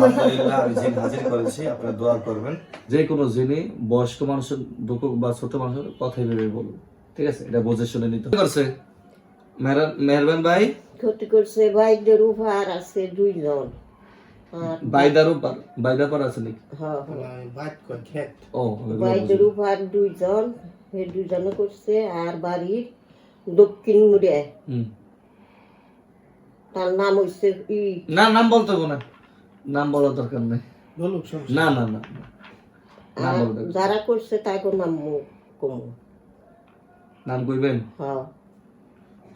আলহামদুলিল্লাহ আমি জিন হাজির করেছি, আপনারা দোয়া করবেন। যে কোনো জিনই বয়স্ক মানুষের দুঃখ বা ছোট মানুষের কথাই ভেবে বলবো, ঠিক আছে? এটা বুঝে শুনে নিতে করছে। মেহরবান ভাই ক্ষতি করছে বাইদের উপহার আছে 2 জন। আর বাইদার উপর বাইদার আছে নাকি? হ্যাঁ ও বাইদের উপহার 2 জন, এই 2 জনে করছে। আর বাড়ির দক্ষিণ মুড়ে তার নাম হচ্ছে না, নাম বলতে হবে না, নাম বলার দরকার নেই। না না না, নাম বলতে হবে। যারা করছে তাকে নাম কম নাম কইবেন? হ্যাঁ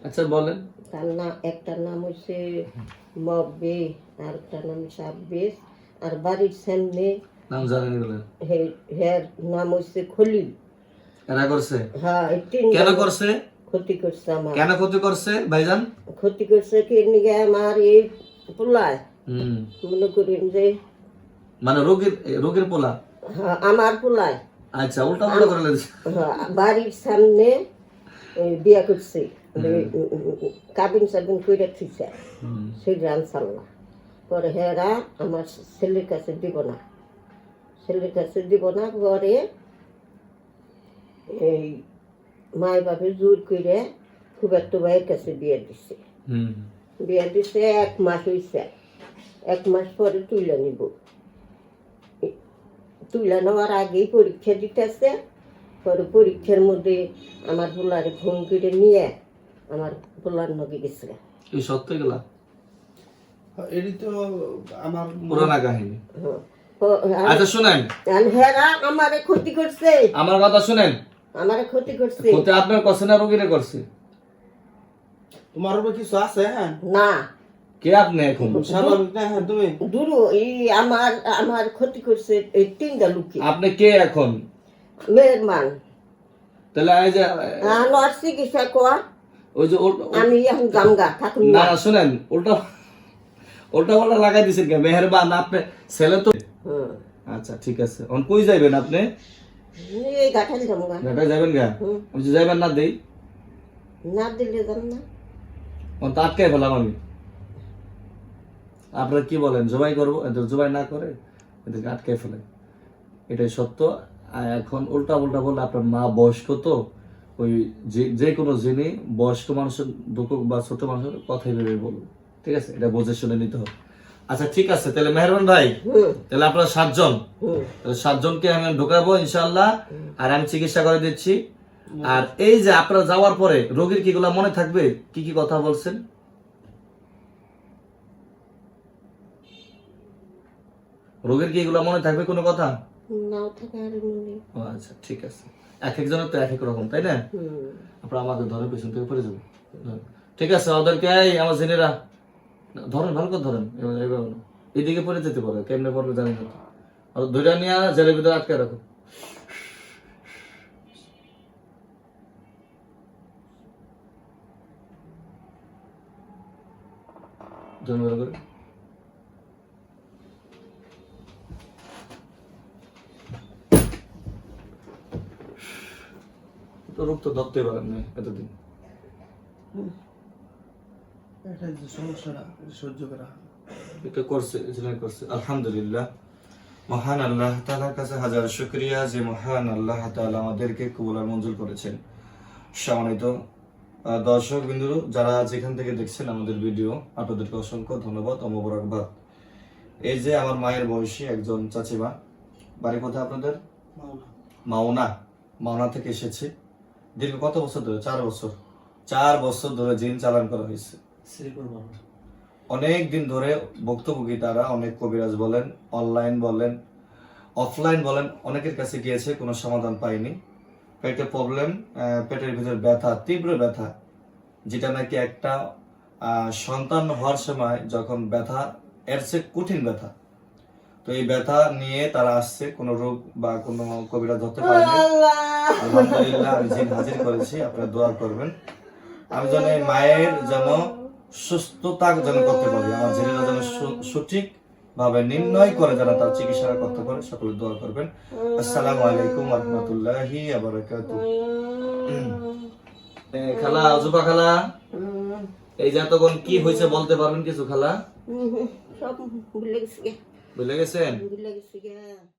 আচ্ছা বলেন। তার নাম, একটার নাম হচ্ছে মব্বে, আর একটা নাম সাব্বিস। আর বাড়ির সামনে নাম জানেন বলেন। হের নাম হচ্ছে খলিল। এরা করছে? হ্যাঁ, কেন করছে? ক্ষতি করছে আমার। কেন ক্ষতি করছে ভাইজান? ক্ষতি করছে কি নিগে আমার এই পোলায় মনে করেন যে মানে রোগীর পোলা? হ্যাঁ, আমার পোলায়। আচ্ছা, উল্টা উল্টা করে লেগেছে। হ্যাঁ, বাড়ির সামনে বিয়া করছে, কাবিন সাবিন করে থিছে, সেই রান চাল্লা। পরে হেরা আমার ছেলের কাছে দিব না, ছেলের কাছে দিব না। পরে এই মায় বাপে জোর করে খুব একটা ভাইয়ের কাছে বিয়ে দিছে। বিয়ে দিছে 1 মাস হয়েছে। 1 মাস পরে তুলে নিব। তুলে নেওয়ার আগেই পরীক্ষা দিতেছে। পরে পরীক্ষার মধ্যে আমার পোলারে ফোন করে নিয়ে আমার পোলার নগে গেছে। এই সত্য গেলা? এটি তো আমার পুরানা কাহিনী। আচ্ছা শুনেন, হেরা আমারে ক্ষতি করছে। আমার কথা শুনেন। আমারে ক্ষতি করছে। ক্ষতি আপনার করছে না রোগীরে করছে? তোমার উপর কিছু আছে? হ্যাঁ না। কে আপনি এখন? স্বাভাবিক না? হ্যাঁ তুমি দুরু এই আমার ক্ষতি করছে এই 3টা লোকে। আপনি কে এখন? মেহরবান। তাহলে এই যে নর্স চিকিৎসা কোয়া, ওই যে আমি এখন গামগা থাকুন না না। শুনেন, উল্টা পাল্টা লাগাই দিছেন কে? মেহেরবান আপনি ছেলে তো। আচ্ছা ঠিক আছে, এখন কই যাইবেন আপনি? এই গাঠাল গামগা। ঘাটায় যাবেন গা? আমি যে যাইবেন না দেই না দিলে যান না। এখন তো আটকাই ফেলাম আমি। আপনারা কি বলেন, জবাই করবো? জবাই না করে এদেরকে আটকাই ফেলে, এটাই সত্য। আর এখন উল্টা উল্টা বললে আপনার মা বয়স্ক তো, ওই যে কোনো জিনিস বয়স্ক মানুষের দুঃখ বা ছোট মানুষের কথাই ভেবে বলবো, ঠিক আছে? এটা বুঝে শুনে নিতে হবে। আচ্ছা ঠিক আছে, তাহলে মেহরবান ভাই, তাহলে আপনারা 7 জন, তাহলে 7 জনকে আমি ঢোকাবো ইনশাআল্লাহ, আর আমি চিকিৎসা করে দিচ্ছি। আর এই যে আপনারা যাওয়ার পরে রোগীর কি গুলা মনে থাকবে, কি কি কথা বলছেন? রোগীর কি এগুলা মনে থাকবে কোনো কথা? নাও থাকে আর মনে। ও আচ্ছা ঠিক আছে, এক একজনের তো এক এক রকম, তাই না? আপনারা আমাকে ধরে পেছন থেকে পড়ে যাবেন, ঠিক আছে? ওদেরকে এই আমার জেনেরা ধরেন, ভালো করে ধরেন, এভাবে না, এদিকে পড়ে যেতে পারে, কেমনে পড়বে জানি না। আর ধরে নিয়ে জেলের ভিতরে আটকে রাখো। ধরে করে তো রোগ তো ধরতে পারেন না এতদিন। এটা যে সমস্যাটা সহ্য করা এটা করছে, আলহামদুলিল্লাহ। মহান আল্লাহ তাআলার কাছে হাজার শুকরিয়া যে মহান আল্লাহ তাআলা আমাদেরকে কবুল আর মঞ্জুর করেছেন। সম্মানিত দর্শক বিন্দু যারা যেখান থেকে দেখছেন আমাদের ভিডিও, আপনাদেরকে অসংখ্য ধন্যবাদ ও মোবারকবাদ। এই যে আমার মায়ের বয়সী একজন চাচিমা, বাড়ি কোথায় আপনাদের? মাওনা থেকে এসেছে। দীর্ঘ কত বছর ধরে? 4 বছর ধরে জিন চালান করা হয়েছে। অনেক দিন ধরে ভুক্তভোগী তারা, অনেক কবিরাজ বলেন, অনলাইন বলেন, অফলাইন বলেন, অনেকের কাছে গিয়েছে, কোনো সমাধান পায়নি। পেটে প্রবলেম, পেটের ভিতর ব্যথা, তীব্র ব্যথা, যেটা নাকি একটা সন্তান হওয়ার সময় যখন ব্যথা, এর চেয়ে কঠিন ব্যথা। তো এই ব্যথা নিয়ে তারা আসছে, কোনো রোগ বা কোনো কবিরাজ ধরতে পারেনি। আলহামদুলিল্লাহ আমি জিন হাজির করেছি, আপনারা দোয়া করবেন আমি যেন মায়ের যেন সুস্থতা যেন করতে পারি, আমার জেনেরা যেন সঠিক ভাবে নির্ণয় করে যারা তার চিকিৎসা করতে পারে, সকলে দোয়া করবেন। আসসালামু আলাইকুম ওয়া রাহমাতুল্লাহি ওয়া বারাকাতুহু। খালা, অজুবা খালা, এই যে তখন কি হয়েছে বলতে পারবেন কিছু খালা? সব ভুলে গেছি। বুঝলে গেছেন বুঝলে গেছি গা